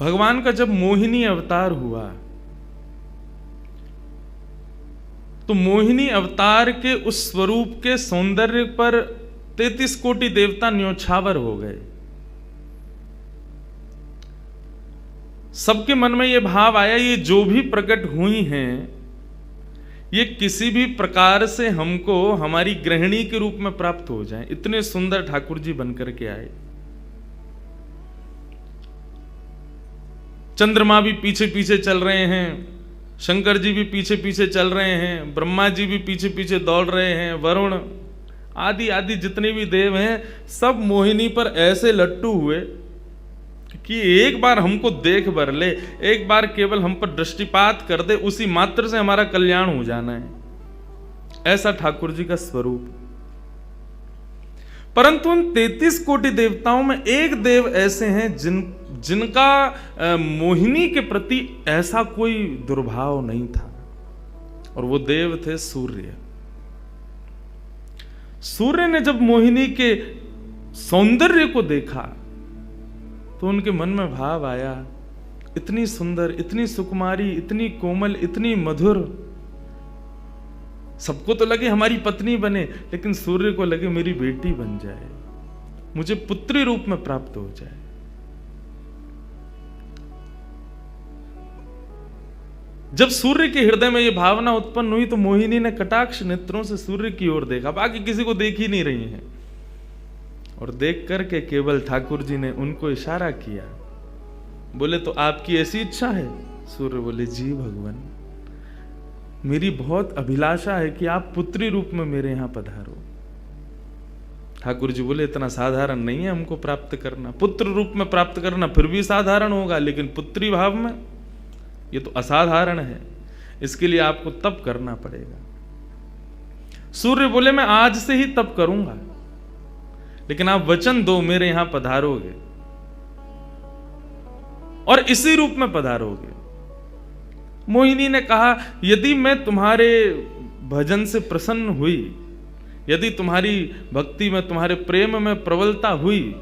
भगवान का जब मोहिनी अवतार हुआ तो मोहिनी अवतार के उस स्वरूप के सौंदर्य पर 33 कोटि देवता न्योछावर हो गए। सबके मन में यह भाव आया, ये जो भी प्रकट हुई हैं ये किसी भी प्रकार से हमको हमारी गृहिणी के रूप में प्राप्त हो जाएं। इतने सुंदर ठाकुर जी बनकर के आए। चंद्रमा भी पीछे पीछे चल रहे हैं, शंकर जी भी पीछे पीछे चल रहे हैं, ब्रह्मा जी भी पीछे पीछे दौड़ रहे हैं, वरुण आदि आदि जितने भी देव हैं सब मोहिनी पर ऐसे लट्टू हुए कि एक बार हमको देख बर ले, एक बार केवल हम पर दृष्टिपात कर दे, उसी मात्र से हमारा कल्याण हो जाना है। ऐसा ठाकुर जी का स्वरूप। परंतु उन 33 कोटि देवताओं में एक देव ऐसे हैं जिनका मोहिनी के प्रति ऐसा कोई दुर्भाव नहीं था, और वो देव थे सूर्य। सूर्य ने जब मोहिनी के सौंदर्य को देखा तो उनके मन में भाव आया, इतनी सुंदर, इतनी सुकुमारी, इतनी कोमल, इतनी मधुर। सबको तो लगे हमारी पत्नी बने, लेकिन सूर्य को लगे मेरी बेटी बन जाए, मुझे पुत्री रूप में प्राप्त हो जाए। जब सूर्य के हृदय में यह भावना उत्पन्न हुई तो मोहिनी ने कटाक्ष नेत्रों से सूर्य की ओर देखा, बाकी किसी को देख ही नहीं रही है, और देख करके केवल ठाकुर जी ने उनको इशारा किया, बोले तो आपकी ऐसी इच्छा है? सूर्य बोले जी भगवान, मेरी बहुत अभिलाषा है कि आप पुत्री रूप में मेरे यहां पधारो। ठाकुर जी बोले इतना साधारण नहीं है हमको प्राप्त करना, पुत्र रूप में प्राप्त करना फिर भी साधारण होगा, लेकिन पुत्री भाव में ये तो असाधारण है, इसके लिए आपको तप करना पड़ेगा। सूर्य बोले मैं आज से ही तप करूंगा, लेकिन आप वचन दो मेरे यहां पधारोगे और इसी रूप में पधारोगे। मोहिनी ने कहा यदि मैं तुम्हारे भजन से प्रसन्न हुई, यदि तुम्हारी भक्ति में, तुम्हारे प्रेम में प्रबलता हुई,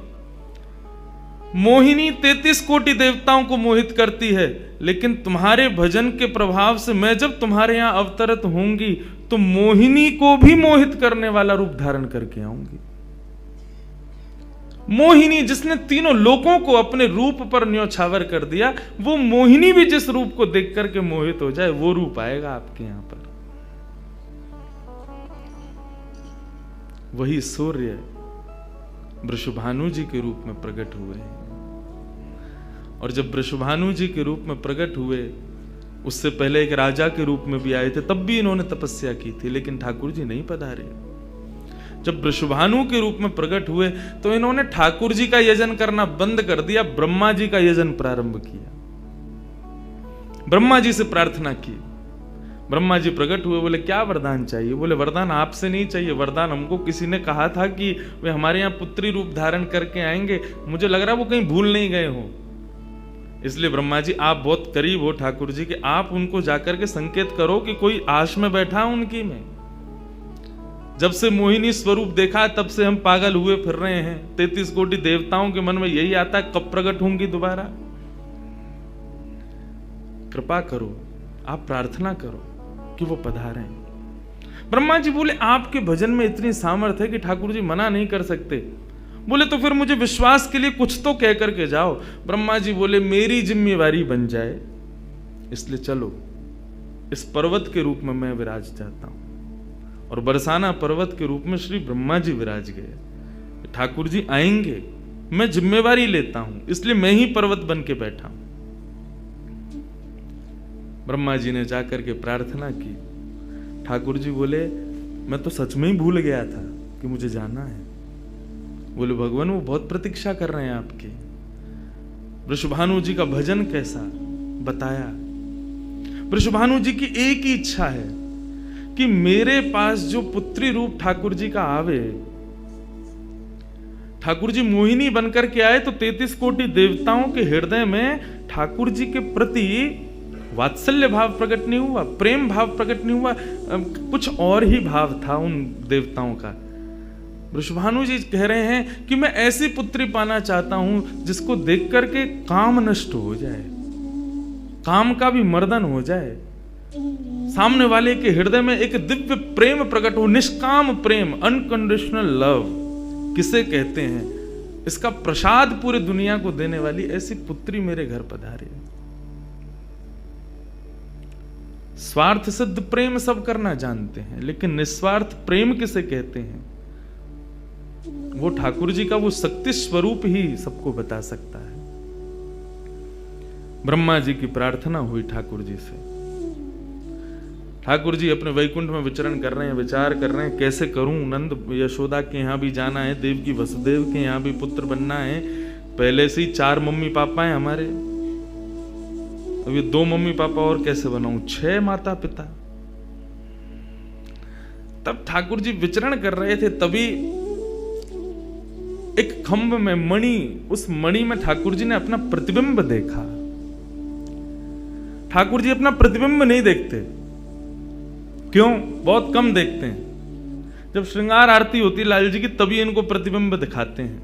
मोहिनी 33 कोटि देवताओं को मोहित करती है, लेकिन तुम्हारे भजन के प्रभाव से मैं जब तुम्हारे यहां अवतरित होंगी तो मोहिनी को भी मोहित करने वाला रूप धारण करके आऊंगी। मोहिनी जिसने तीनों लोकों को अपने रूप पर न्योछावर कर दिया, वो मोहिनी भी जिस रूप को देख करके मोहित हो जाए, वो रूप आएगा आपके यहां पर। वही सूर्य वृषभानु जी के रूप में प्रकट हुए हैं, और जब वृषभानु जी के रूप में प्रकट हुए, उससे पहले एक राजा के रूप में भी आए थे, तब भी इन्होंने तपस्या की थी, लेकिन ठाकुर जी नहीं पधारे। जब वृषभानु के रूप में प्रकट हुए तो इन्होंने ठाकुर जी का यजन करना बंद कर दिया, ब्रह्मा जी का यजन प्रारंभ किया, ब्रह्मा जी से प्रार्थना की। ब्रह्मा जी प्रकट हुए, बोले क्या वरदान चाहिए? बोले वरदान आपसे नहीं चाहिए, वरदान हमको किसी ने कहा था कि वे हमारे यहाँ पुत्री रूप धारण करके आएंगे, मुझे लग रहा है वो कहीं भूल नहीं गए हो, इसलिए ब्रह्मा जी आप बहुत करीब हो ठाकुर जी के, आप उनको जाकर के संकेत करो कि कोई आश में बैठा उनकी में। जब से मोहिनी स्वरूप देखा तब से हम पागल हुए फिर रहे हैं, 33 कोटि देवताओं के मन में यही आता है कब प्रकट होंगी दोबारा। कृपा करो, आप प्रार्थना करो कि वो पधारें। ब्रह्मा जी बोले आपके भजन में इतनी सामर्थ्य है कि ठाकुर जी मना नहीं कर सकते। बोले तो फिर मुझे विश्वास के लिए कुछ तो कह करके जाओ। ब्रह्मा जी बोले मेरी जिम्मेवारी बन जाए, इसलिए चलो इस पर्वत के रूप में मैं विराज जाता हूं। और बरसाना पर्वत के रूप में श्री ब्रह्मा जी विराज गए। ठाकुर जी आएंगे, मैं जिम्मेवारी लेता हूं, इसलिए मैं ही पर्वत बन के बैठा हूं। ब्रह्मा जी ने जाकर के प्रार्थना की। ठाकुर जी बोले मैं तो सच में ही भूल गया था कि मुझे जाना है। बोले भगवान वो बहुत प्रतीक्षा कर रहे हैं आपकी। वृषभानु जी का भजन कैसा बताया। वृषभानु जी की एक ही इच्छा है कि मेरे पास जो पुत्री रूप ठाकुर जी का आवे, ठाकुर जी मोहिनी बनकर के आए तो 33 कोटि देवताओं के हृदय में ठाकुर जी के प्रति वात्सल्य भाव प्रकट नहीं हुआ, प्रेम भाव प्रकट नहीं हुआ, कुछ और ही भाव था उन देवताओं का। वृषभानु जी कह रहे हैं कि मैं ऐसी पुत्री पाना चाहता हूं जिसको देख करके काम नष्ट हो जाए, काम का भी मर्दन हो जाए, सामने वाले के हृदय में एक दिव्य प्रेम प्रकट हो, निष्काम प्रेम, अनकंडीशनल लव किसे कहते हैं, इसका प्रसाद पूरी दुनिया को देने वाली ऐसी पुत्री मेरे घर पधारे। स्वार्थ सिद्ध प्रेम सब करना जानते हैं, लेकिन निस्वार्थ प्रेम किसे कहते हैं, वो ठाकुर जी का वो शक्ति स्वरूप ही सबको बता सकता है। ब्रह्मा जी की प्रार्थना हुई ठाकुर जी से। ठाकुर जी अपने वैकुंठ में विचरण कर रहे हैं, विचार कर रहे हैं कैसे करूं, नंद यशोदा के यहां भी जाना है, देवकी वसुदेव के यहां भी पुत्र बनना है, पहले से ही 4 मम्मी पापा हैं हमारे, अब ये 2 मम्मी पापा और कैसे बनाऊं, 6 माता पिता। तब ठाकुर जी विचरण कर रहे थे, तभी एक खंभ में मणि, उस मणि में ठाकुर जी ने अपना प्रतिबिंब देखा। ठाकुर जी अपना प्रतिबिंब नहीं देखते, क्यों? बहुत कम देखते हैं। जब श्रृंगार आरती होती लाल जी की तभी इनको प्रतिबिंब दिखाते हैं,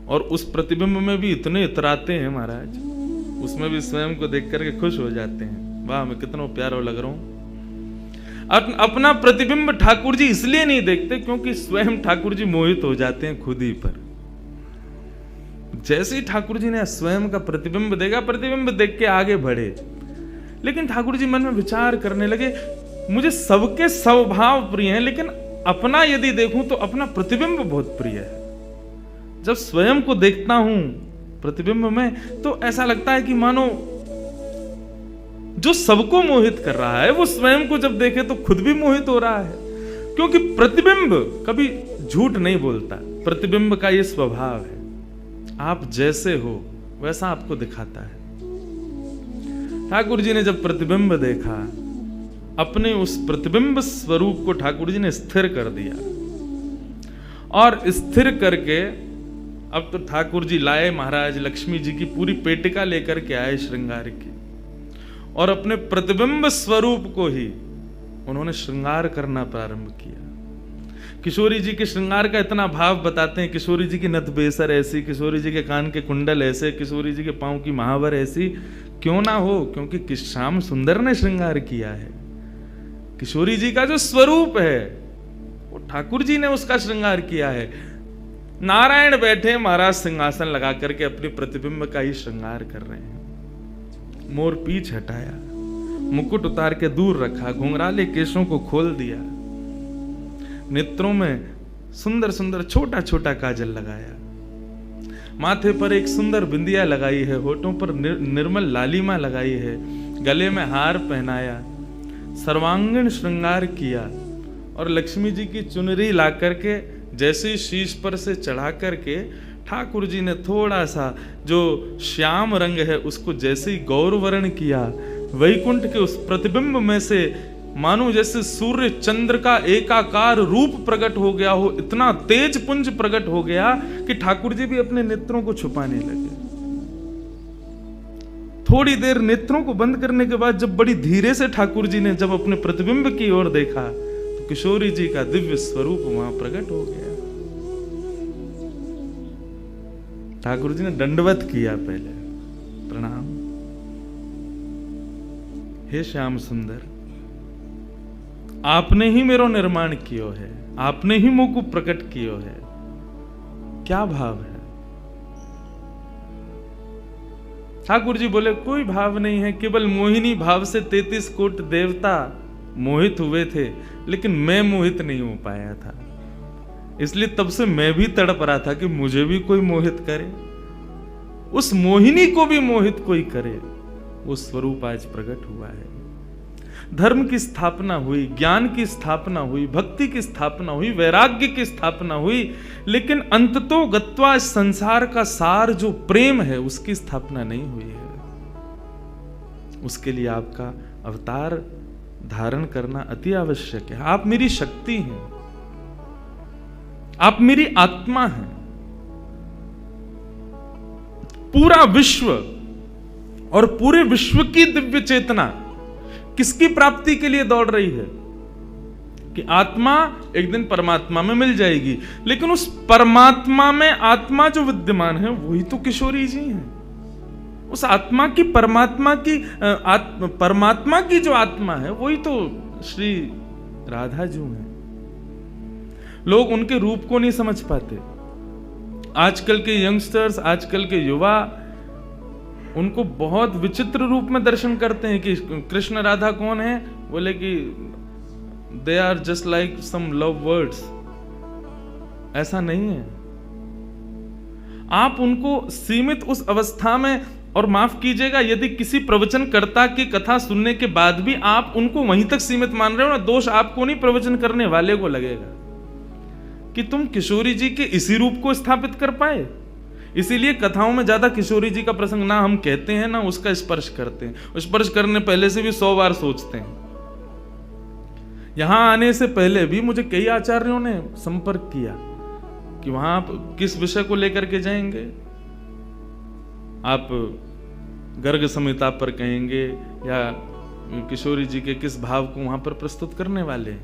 और उस प्रतिबिंब में भी इतने इतराते हैं महाराज, उसमें भी स्वयं को देख करके खुश हो जाते हैं, वाह मैं कितना प्यारा लग रहा हूं। अपना प्रतिबिंब ठाकुर जी इसलिए नहीं देखते क्योंकि स्वयं ठाकुर जी मोहित हो जाते हैं खुद ही पर। जैसे ही ठाकुर जी ने स्वयं का प्रतिबिंब देखा, प्रतिबिंब देख के आगे बढ़े, लेकिन ठाकुर जी मन में विचार करने लगे, मुझे सबके स्वभाव प्रिय हैं, लेकिन अपना यदि देखूं तो अपना प्रतिबिंब बहुत प्रिय है। जब स्वयं को देखता हूं प्रतिबिंब में तो ऐसा लगता है कि मानो जो सबको मोहित कर रहा है वो स्वयं को जब देखे तो खुद भी मोहित हो रहा है, क्योंकि प्रतिबिंब कभी झूठ नहीं बोलता। प्रतिबिंब का ये स्वभाव है, आप जैसे हो वैसा आपको दिखाता है। ठाकुर जी ने जब प्रतिबिंब देखा, अपने उस प्रतिबिंब स्वरूप को ठाकुर जी ने स्थिर कर दिया, और स्थिर करके अब तो ठाकुर जी लाए महाराज लक्ष्मी जी की पूरी पेटिका लेकर के आए श्रृंगार की, और अपने प्रतिबिंब स्वरूप को ही उन्होंने श्रृंगार करना प्रारंभ किया। किशोरी जी के श्रृंगार का इतना भाव बताते हैं, किशोरी जी की नथ बेसर ऐसी, किशोरी जी के कान के कुंडल ऐसे, किशोरी जी के पांव की महावर ऐसी, क्यों ना हो, क्योंकि श्याम सुंदर ने श्रृंगार किया है। किशोरी जी का जो स्वरूप है वो ठाकुर जी ने उसका श्रृंगार किया है। नारायण बैठे महाराज सिंहासन लगा करके अपने प्रतिबिंब का ही श्रृंगार कर रहे हैं। मोर पीछ हटाया, मुकुट उतार के दूर रखा, घुंघराले केशों को खोल दिया, नेत्रों में सुंदर सुंदर छोटा छोटा काजल लगाया, माथे पर एक सुंदर बिंदिया लगाई है, होठों पर निर्मल लालिमा लगाई है, गले में हार पहनाया, सर्वांगीण श्रृंगार किया, और लक्ष्मी जी की चुनरी ला करके जैसे शीश पर से चढ़ा करके ठाकुर जी ने थोड़ा सा जो श्याम रंग है उसको जैसे ही गौरवर्ण किया, वैकुंठ के उस प्रतिबिंब में से मानो जैसे सूर्य चंद्र का एकाकार रूप प्रकट हो गया हो, इतना तेज पुंज प्रकट हो गया कि ठाकुर जी भी अपने नेत्रों को छुपाने लगे। थोड़ी देर नेत्रों को बंद करने के बाद जब बड़ी धीरे से ठाकुर जी ने जब अपने प्रतिबिंब की ओर देखा तो किशोरी जी का दिव्य स्वरूप वहां प्रकट हो गया। ठाकुर जी ने दंडवत किया, पहले प्रणाम, हे श्याम सुंदर, आपने ही मेरो निर्माण कियो है, आपने ही मुझ को प्रकट कियो है। क्या भाव है? ठाकुर जी बोले कोई भाव नहीं है, केवल मोहिनी भाव से 33 कोट देवता मोहित हुए थे, लेकिन मैं मोहित नहीं हो पाया था, इसलिए तब से मैं भी तड़प रहा था कि मुझे भी कोई मोहित करे, उस मोहिनी को भी मोहित कोई करे। वो स्वरूप आज प्रकट हुआ है। धर्म की स्थापना हुई, ज्ञान की स्थापना हुई, भक्ति की स्थापना हुई, वैराग्य की स्थापना हुई, लेकिन अंततो गत्वा इस संसार का सार जो प्रेम है उसकी स्थापना नहीं हुई है। उसके लिए आपका अवतार धारण करना अति आवश्यक है। आप मेरी शक्ति हैं, आप मेरी आत्मा हैं। पूरा विश्व और पूरे विश्व की दिव्य चेतना किसकी प्राप्ति के लिए दौड़ रही है? कि आत्मा एक दिन परमात्मा में मिल जाएगी, लेकिन उस परमात्मा में आत्मा जो विद्यमान है वही तो किशोरी जी हैं। उस आत्मा की परमात्मा की जो आत्मा है वही तो श्री राधा जी हैं। लोग उनके रूप को नहीं समझ पाते। आजकल के यंगस्टर्स, आजकल के युवा उनको बहुत विचित्र रूप में दर्शन करते हैं कि कृष्ण राधा कौन है, बोले कि they are just like some love words. ऐसा नहीं है। आप उनको सीमित उस अवस्था में, और माफ कीजिएगा यदि किसी प्रवचनकर्ता की कथा सुनने के बाद भी आप उनको वहीं तक सीमित मान रहे हो ना, दोष आपको नहीं, प्रवचन करने वाले को लगेगा कि तुम किशोरी जी के इसी रूप को स्थापित कर पाए। इसीलिए कथाओं में ज्यादा किशोरी जी का प्रसंग ना हम कहते हैं ना उसका स्पर्श करते हैं। स्पर्श करने पहले से भी 100 बार सोचते हैं। यहां आने से पहले भी मुझे कई आचार्यों ने संपर्क किया कि वहां आप किस विषय को लेकर के जाएंगे, आप गर्ग संहिता पर कहेंगे या किशोरी जी के किस भाव को वहां पर प्रस्तुत करने वाले हैं।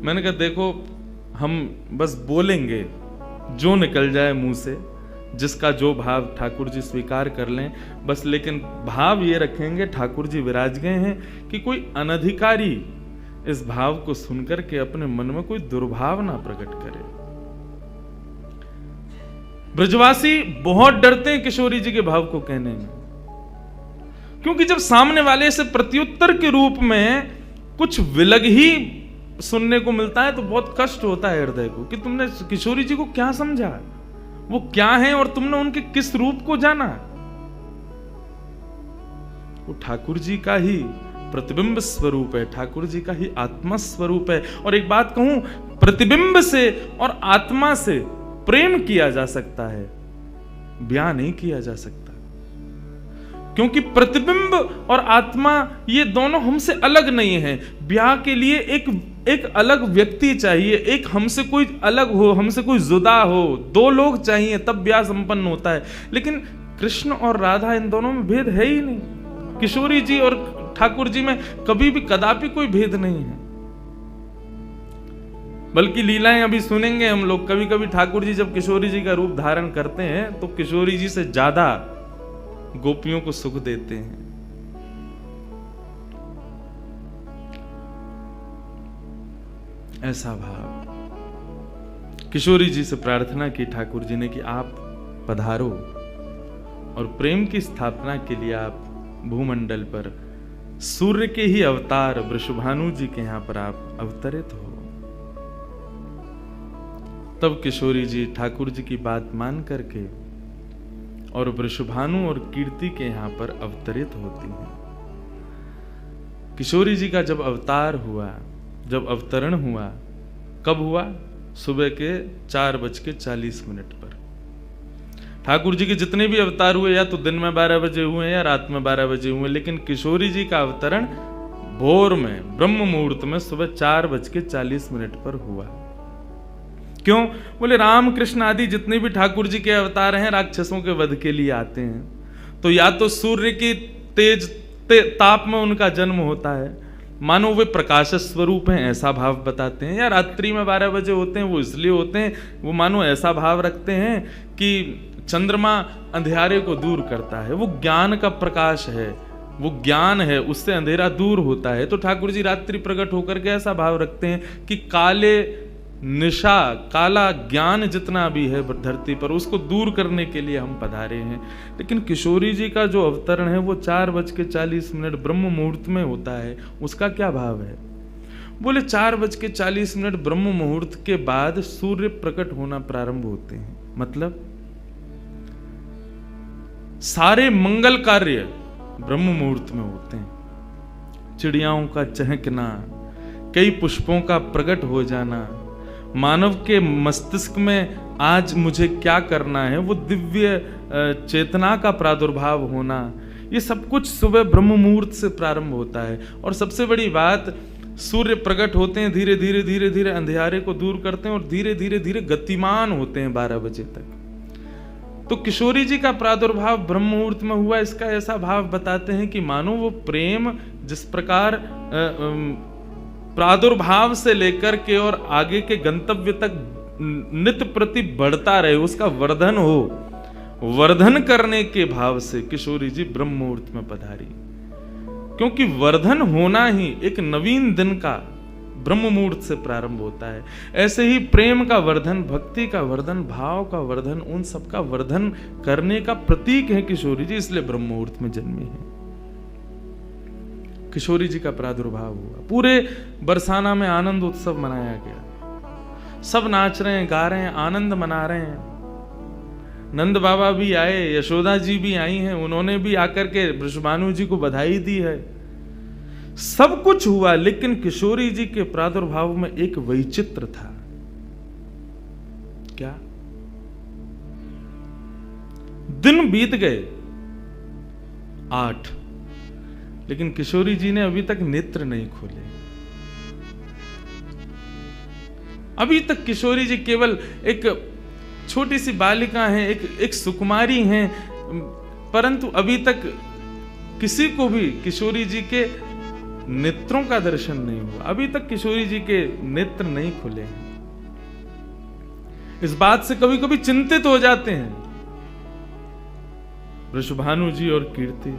मैंने कहा देखो, हम बस बोलेंगे जो निकल जाए मुंह से, जिसका जो भाव ठाकुर जी स्वीकार कर लें बस, लेकिन भाव ये रखेंगे ठाकुर जी विराज गए हैं कि कोई अनधिकारी इस भाव को सुनकर के अपने मन में कोई दुर्भाव ना प्रकट करे। ब्रजवासी बहुत डरते हैं किशोरी जी के भाव को कहने में, क्योंकि जब सामने वाले से प्रत्युत्तर के रूप में कुछ विलग ही सुनने को मिलता है तो बहुत कष्ट होता है हृदय को कि तुमने किशोरी जी को क्या समझा, वो क्या है और तुमने उनके किस रूप को जाना। वो ठाकुर जी का ही प्रतिबिंब स्वरूप है, ठाकुर जी का ही आत्मा स्वरूप है। और एक बात कहूं, प्रतिबिंब से और आत्मा से प्रेम किया जा सकता है, ब्याह नहीं किया जा सकता, क्योंकि प्रतिबिंब और आत्मा ये दोनों हमसे अलग नहीं है। ब्याह के लिए एक अलग व्यक्ति चाहिए, एक हमसे कोई अलग हो, हमसे कोई जुदा हो, 2 लोग चाहिए तब ब्याह संपन्न होता है। लेकिन कृष्ण और राधा, इन दोनों में भेद है ही नहीं। किशोरी जी और ठाकुर जी में कभी भी कदापि कोई भेद नहीं है। बल्कि लीलाएं अभी सुनेंगे हम लोग, कभी कभी ठाकुर जी जब किशोरी जी का रूप धारण करते हैं तो किशोरी जी से ज्यादा गोपियों को सुख देते हैं। ऐसा भाव किशोरी जी से प्रार्थना की ठाकुर जी ने कि आप पधारो और प्रेम की स्थापना के लिए आप भूमंडल पर सूर्य के ही अवतार वृषभानु जी के यहां पर आप अवतरित हो। तब किशोरी जी ठाकुर जी की बात मान करके और वृषभानु और कीर्ति के यहां पर अवतरित होती हैं। किशोरी जी का जब अवतार हुआ, जब अवतरण हुआ, कब हुआ? सुबह के 4:40 पर। ठाकुर जी के जितने भी अवतार हुए या तो दिन में 12 बजे हुए या रात में 12 बजे हुए, लेकिन किशोरी जी का अवतरण भोर में ब्रह्म मुहूर्त में सुबह 4:40 पर हुआ। क्यों? बोले राम कृष्ण आदि जितने भी ठाकुर जी के अवतार हैं राक्षसों के वध के लिए आते हैं, तो या तो सूर्य की तेज ताप में उनका जन्म होता है, मानो वे प्रकाश स्वरूप हैं ऐसा भाव बताते हैं, या रात्रि में 12 बजे होते हैं वो इसलिए होते हैं, वो मानो ऐसा भाव रखते हैं कि चंद्रमा अंधेरे को दूर करता है, वो ज्ञान का प्रकाश है, वो ज्ञान है, उससे अंधेरा दूर होता है। तो ठाकुर जी रात्रि प्रकट होकर के ऐसा भाव रखते हैं कि काले निशा, काला ज्ञान जितना भी है धरती पर, उसको दूर करने के लिए हम पधारे हैं। लेकिन किशोरी जी का जो अवतरण है वो 4:40 ब्रह्म मुहूर्त में होता है, उसका क्या भाव है? बोले 4:40 ब्रह्म मुहूर्त के बाद सूर्य प्रकट होना प्रारंभ होते हैं। मतलब सारे मंगल कार्य ब्रह्म मुहूर्त में होते हैं। चिड़ियाओं का चहकना, कई पुष्पों का प्रकट हो जाना, मानव के मस्तिष्क में आज मुझे क्या करना है, वो दिव्य चेतना का प्रादुर्भाव होना, ये सब कुछ सुबह ब्रह्म मुहूर्त से प्रारंभ होता है। और सबसे बड़ी बात, सूर्य प्रकट होते हैं, धीरे धीरे धीरे धीरे अंधेरे को दूर करते हैं और धीरे धीरे धीरे गतिमान होते हैं 12 बजे तक। तो किशोरी जी का प्रादुर्भाव ब्रह्म मुहूर्त में हुआ, इसका ऐसा भाव बताते हैं कि मानो वो प्रेम जिस प्रकार प्रादुर्भाव से लेकर के और आगे के गंतव्य तक नित्य प्रति बढ़ता रहे, उसका वर्धन हो, वर्धन करने के भाव से किशोरी जी ब्रह्म मुहूर्त में पधारी। क्योंकि वर्धन होना ही एक नवीन दिन का ब्रह्म मुहूर्त से प्रारंभ होता है। ऐसे ही प्रेम का वर्धन, भक्ति का वर्धन, भाव का वर्धन, उन सब का वर्धन करने का प्रतीक है किशोरी जी, इसलिए ब्रह्म मुहूर्त में जन्मी है। किशोरी जी का प्रादुर्भाव हुआ, पूरे बरसाना में आनंद उत्सव मनाया गया, सब नाच रहे हैं, गा रहे हैं, आनंद मना रहे हैं। नंद बाबा भी आए, यशोदा जी भी आई हैं, उन्होंने भी आकर के वृषभानु जी को बधाई दी है। सब कुछ हुआ, लेकिन किशोरी जी के प्रादुर्भाव में एक वैचित्र था। क्या? दिन बीत गए 8, लेकिन किशोरी जी ने अभी तक नेत्र नहीं खोले। अभी तक किशोरी जी केवल एक छोटी सी बालिका हैं, एक सुकुमारी हैं, परंतु अभी तक किसी को भी किशोरी जी के नेत्रों का दर्शन नहीं हुआ। अभी तक किशोरी जी के नेत्र नहीं खुले हैं। इस बात से कभी कभी चिंतित हो जाते हैं वृषभानु जी और कीर्ति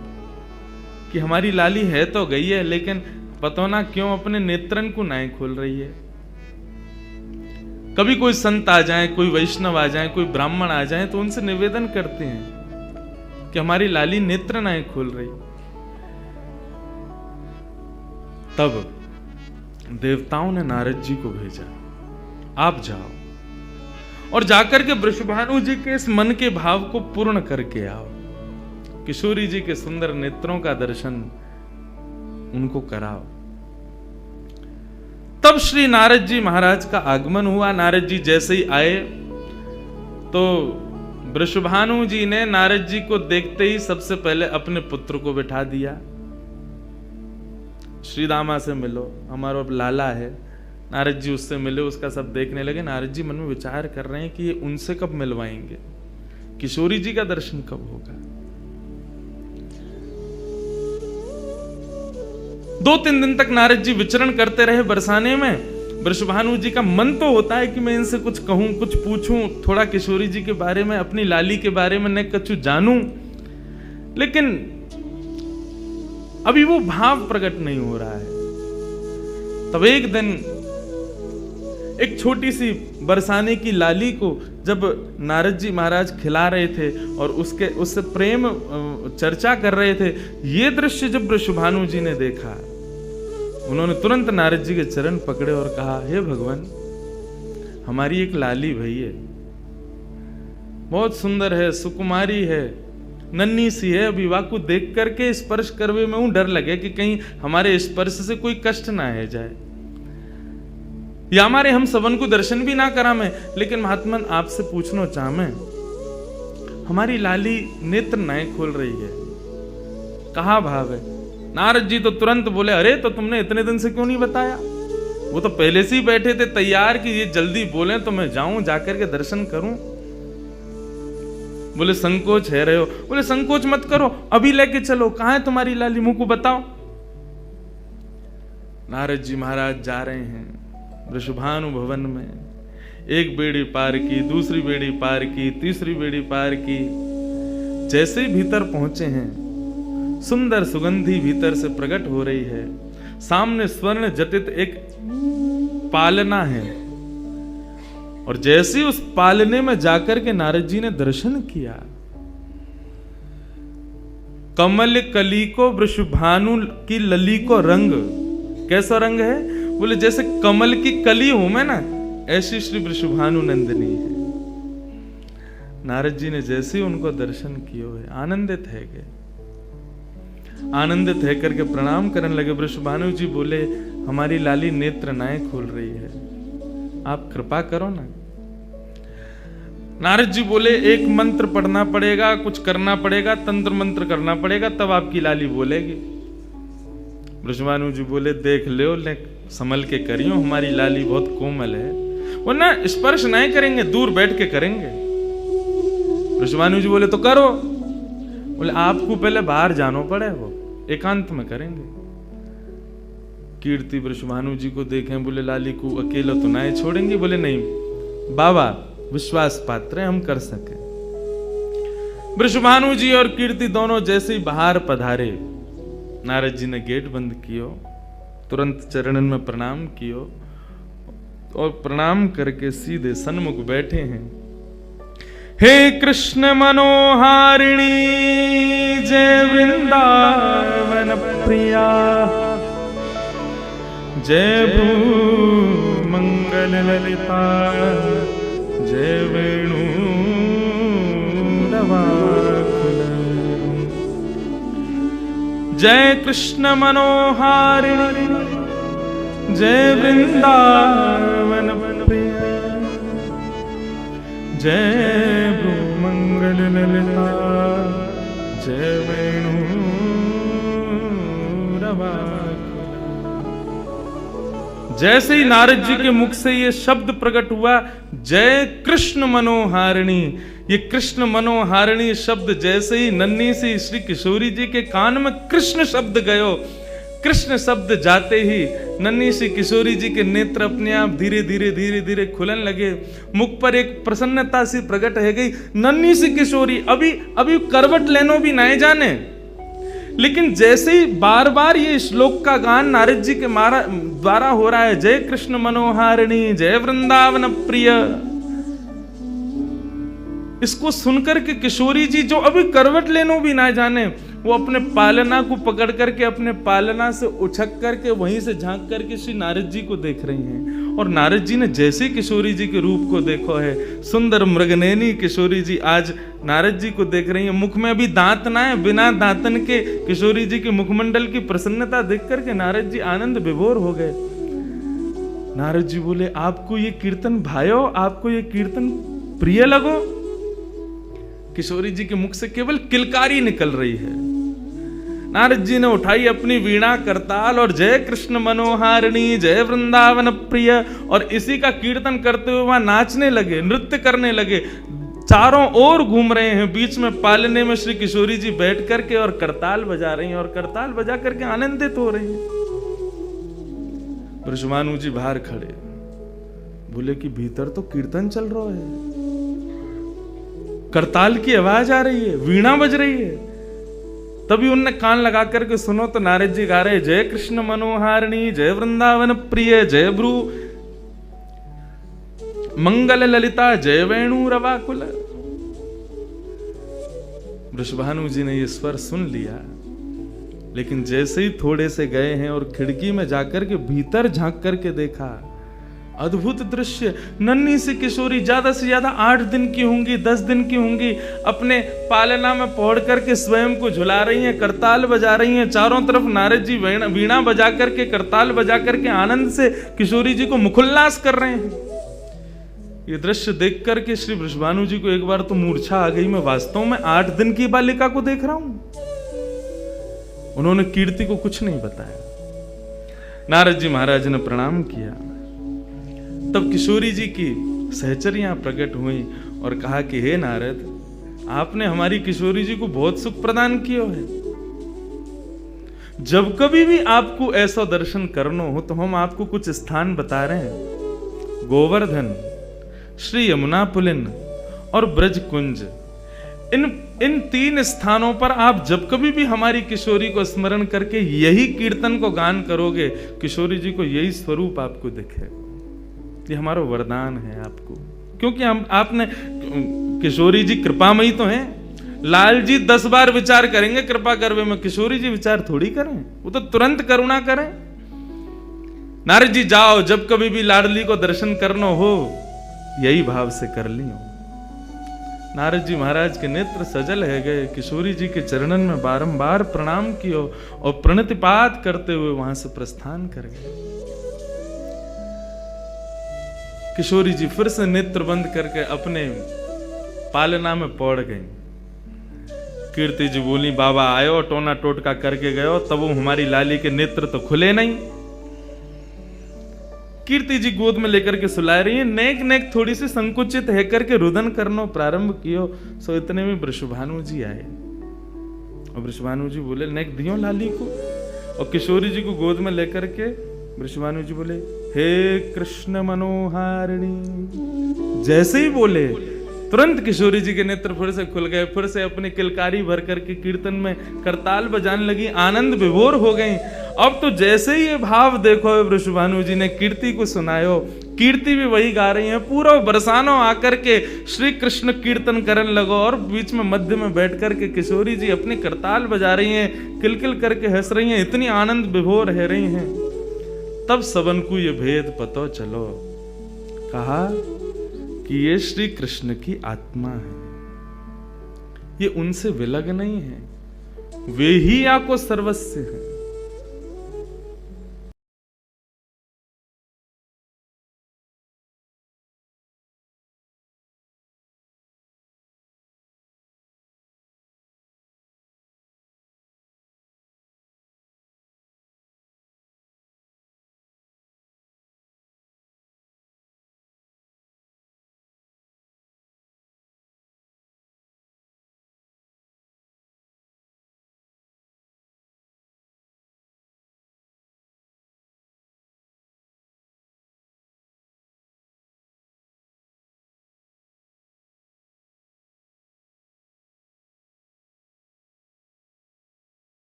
कि हमारी लाली है तो गई है, लेकिन पता ना क्यों अपने नेत्रन को नहीं खोल रही है। कभी कोई संत आ जाए, कोई वैष्णव आ जाए, कोई ब्राह्मण आ जाए, तो उनसे निवेदन करते हैं कि हमारी लाली नेत्र नहीं खोल रही। तब देवताओं ने नारद जी को भेजा, आप जाओ और जाकर के वृषभानु जी के इस मन के भाव को पूर्ण करके आओ, किशोरी जी के सुंदर नेत्रों का दर्शन उनको कराओ। तब श्री नारद जी महाराज का आगमन हुआ। नारद जी जैसे ही आए तो वृषभानु जी ने नारद जी को देखते ही सबसे पहले अपने पुत्र को बिठा दिया। श्री दामा से मिलो, हमारा लाला है। नारद जी उससे मिले, उसका सब देखने लगे। नारद जी मन में विचार कर रहे हैं कि ये उनसे कब मिलवाएंगे, किशोरी जी का दर्शन कब होगा। 2-3 दिन तक नारद जी विचरण करते रहे बरसाने में। वृषभानु जी का मन तो होता है कि मैं इनसे कुछ कहूं, कुछ पूछूं, थोड़ा किशोरी जी के बारे में, अपनी लाली के बारे में न कुछ जानूं, लेकिन अभी वो भाव प्रकट नहीं हो रहा है। तब एक दिन एक छोटी सी बरसाने की लाली को जब नारद जी महाराज खिला रहे थे और उससे प्रेम चर्चा कर रहे थे, ये दृश्य जब वृषभानु जी ने देखा, उन्होंने तुरंत नारद जी के चरण पकड़े और कहा, हे भगवान, हमारी एक लाली भई है, बहुत सुंदर है, सुकुमारी है, नन्ही सी है, अभी वाकु देख करके स्पर्श करवे में डर लगे कि कहीं हमारे स्पर्श से कोई कष्ट ना है जाए, या हमारे हम सबन को दर्शन भी ना करा में। लेकिन महात्मन आपसे पूछना चाह मैं, हमारी लाली नेत्र नहीं खोल रही है, कहाँ भाव है? नारद जी तो तुरंत बोले, अरे तो तुमने इतने दिन से क्यों नहीं बताया? वो तो पहले से ही बैठे थे तैयार कि ये जल्दी बोले तो मैं जाऊं, जाकर के दर्शन करूं। बोले संकोच है रहे हो? बोले संकोच मत करो, अभी लेके चलो। कहां है तुम्हारी लाली, मुंह को बताओ। नारद जी महाराज जा रहे हैं वृषभानु भवन में। एक बेड़ी पार की, दूसरी बेड़ी पार की, तीसरी बेड़ी पार की। जैसे ही भीतर पहुंचे हैं, सुंदर सुगंधी भीतर से प्रकट हो रही है। सामने स्वर्ण जटित एक पालना है, और जैसे उस पालने में जाकर के नारद जी ने दर्शन किया, कमल कली को वृषभानु की लली को रंग, कैसा रंग है? बोले जैसे कमल की कली हो मैं ना, ऐसी श्री वृषभानु नंदिनी है। नारद जी ने जैसे ही उनको दर्शन किए हुए आनंदित है गए, आनंदित है करके प्रणाम करने लगे। वृषभानु जी बोले, हमारी लाली नेत्र नाए खोल रही है, आप कृपा करो ना। नारद जी बोले, एक मंत्र पढ़ना पड़ेगा, कुछ करना पड़ेगा, तंत्र मंत्र करना पड़ेगा, तब आपकी लाली बोलेगी। वृषभानु जी बोले, देख लो, ले संभल के करियो, हमारी लाली बहुत कोमल है, वो ना स्पर्श नहीं करेंगे, दूर बैठ के करेंगे। वृषभानु जी बोले, तो करो। बोले आपको पहले बाहर जानो पड़े, वो एकांत में करेंगे। कीर्ति वृषभानु जी को देखें, बोले लाली को अकेला तो ना छोड़ेंगे? बोले नहीं बाबा, विश्वास पात्र हम कर सके। वृषभानु जी और कीर्ति दोनों जैसे ही बाहर पधारे, नारद जी ने गेट बंद कियो, तुरंत चरणन में प्रणाम कियो और प्रणाम करके सीधे सन्मुख बैठे हैं। हे कृष्ण मनोहारिणी जय वृंदावन प्रिया, जय भ्रू मंगल ललिता, जय वेणु नवाकुल, जय कृष्ण मनोहारिणी जय वृंदावन प्रिया, जय भ्रू मंगल ललिता, जय वेणु नवाकुल। जैसे ही नारद जी के मुख से ये शब्द प्रकट हुआ, जय कृष्ण मनोहारिणी, ये कृष्ण मनोहारिणी शब्द जैसे ही नन्ही सी श्री किशोरी जी के कान में कृष्ण शब्द गयो, कृष्ण शब्द जाते ही नन्ही सी किशोरी जी के नेत्र अपने आप धीरे धीरे धीरे धीरे खुलन लगे, मुख पर एक प्रसन्नता सी प्रकट है गई। नन्ही सी किशोरी अभी करवट लेनो भी नहीं जाने, लेकिन जैसे ही बार बार ये श्लोक का गान नारद जी के द्वारा हो रहा है, जय कृष्ण मनोहारिणी जय वृंदावन प्रिय, इसको सुनकर के किशोरी जी जो अभी करवट लेनो भी ना जाने, वो अपने पालना को पकड़ करके अपने पालना से उछक करके वहीं से झांक करके श्री नारद जी को देख रही हैं। और नारद जी ने जैसे किशोरी जी के रूप को देखो है, सुंदर मृगनयनी किशोरी जी आज नारद जी को देख रही हैं। मुख में अभी दांत ना है, बिना दांतन के किशोरी जी के मुखमंडल की प्रसन्नता देख करके नारद जी आनंद विभोर हो गए। नारद जी बोले, आपको ये कीर्तन भायो, आपको ये कीर्तन प्रिय लगो? किशोरी जी के मुख से केवल किलकारी निकल रही है। नारद जी ने उठाई अपनी वीणा करताल और जय कृष्ण मनोहारिणी जय वृंदावन प्रिय, और इसी का कीर्तन करते हुए वहां नाचने लगे, नृत्य करने लगे, चारों ओर घूम रहे हैं। बीच में पालने में श्री किशोरी जी बैठ करके और करताल बजा रही हैं और करताल बजा करके आनंदित हो रही हैं। वृषभानु जी बाहर खड़े, बोले कि भीतर तो कीर्तन चल रहा है, करताल की आवाज आ रही है, वीणा बज रही है। तभी उनने कान लगा करके सुनो तो नारद जी गा रहे, जय कृष्ण मनोहारिणी जय वृंदावन प्रिय, जय भ्रू मंगल ललिता, जय वेणु रवाकुल। वृषभानु जी ने ये स्वर सुन लिया, लेकिन जैसे ही थोड़े से गए हैं और खिड़की में जाकर के भीतर झांक करके देखा, अद्भुत दृश्य। नन्ही सी किशोरी, ज्यादा से ज्यादा 8 दिन की होंगी, 10 दिन की होंगी, अपने पालना में पौड़ करके स्वयं को झुला रही हैं, करताल बजा रही हैं। चारों तरफ नारद जी वीणा बजा करके, करताल बजा करके आनंद से किशोरी जी को मुखोल्लास कर रहे हैं। ये दृश्य देख करके श्री वृषभानु जी को एक बार तो मूर्छा आ गई, मैं वास्तव में 8 दिन की बालिका को देख रहा हूं। उन्होंने कीर्ति को कुछ नहीं बताया। नारद जी महाराज ने प्रणाम किया, तब किशोरी जी की सहचरियां प्रकट हुई और कहा कि हे नारद, आपने हमारी किशोरी जी को बहुत सुख प्रदान किया है। जब कभी भी आपको ऐसा दर्शन करना हो तो हम आपको कुछ स्थान बता रहे हैं। गोवर्धन, श्री यमुना पुलिन और ब्रज कुंज, इन 3 स्थानों पर आप जब कभी भी हमारी किशोरी को स्मरण करके यही कीर्तन को गान करोगे, किशोरी जी को यही स्वरूप आपको दिखेगा। ये हमारा वरदान है आपको, क्योंकि आपने, किशोरी जी कृपामयी तो हैं। लाल जी 10 बार विचार करेंगे कृपा करवे में, किशोरी जी विचार थोड़ी करें, वो तो तुरंत करुणा करें। नारद जी जाओ, जब कभी भी लाडली को दर्शन करना हो यही भाव से कर लियो। नारद जी महाराज के नेत्र सजल है गए, किशोरी जी के चरणन में बारंबार प्रणाम कियो और प्रणतिपात करते हुए वहां से प्रस्थान कर गए। किशोरी जी फिर से नेत्र बंद करके अपने पालना में पौड़ गई। कीर्ति जी बोली, बाबा आयो टोना टोटका करके गयो, तब वो हमारी लाली के नेत्र तो खुले नहीं। कीर्ति जी गोद में लेकर के सुला रही है, नेक नेक थोड़ी सी संकुचित है करके रुदन करना प्रारंभ कियो। सो इतने में वृषभानु जी आए और वृषभानु जी बोले, नेक दियो लाली को, और किशोरी जी को गोद में लेकर के वृषभानु जी बोले, हे कृष्ण मनोहारिणी। जैसे ही बोले तुरंत किशोरी जी के नेत्र फिर से खुल गए, फिर से अपनी किलकारी भर करके कीर्तन में करताल बजाने लगी, आनंद विभोर हो गई। अब तो जैसे ही ये भाव देखो वृषभानु जी ने कीर्ति को सुनायो, कीर्ति भी वही गा रही है, पूरा बरसानो आकर के श्री कृष्ण कीर्तन करने लगो, और बीच में मध्य में बैठ करके किशोरी जी अपनी करताल बजा रही हैं, किलकिल करके हंस रही हैं, इतनी आनंद विभोर रह रही हैं। तब सबन को ये भेद पतो चलो, कहा कि ये श्री कृष्ण की आत्मा है, ये उनसे विलग नहीं है, वे ही या को सर्वस्व है।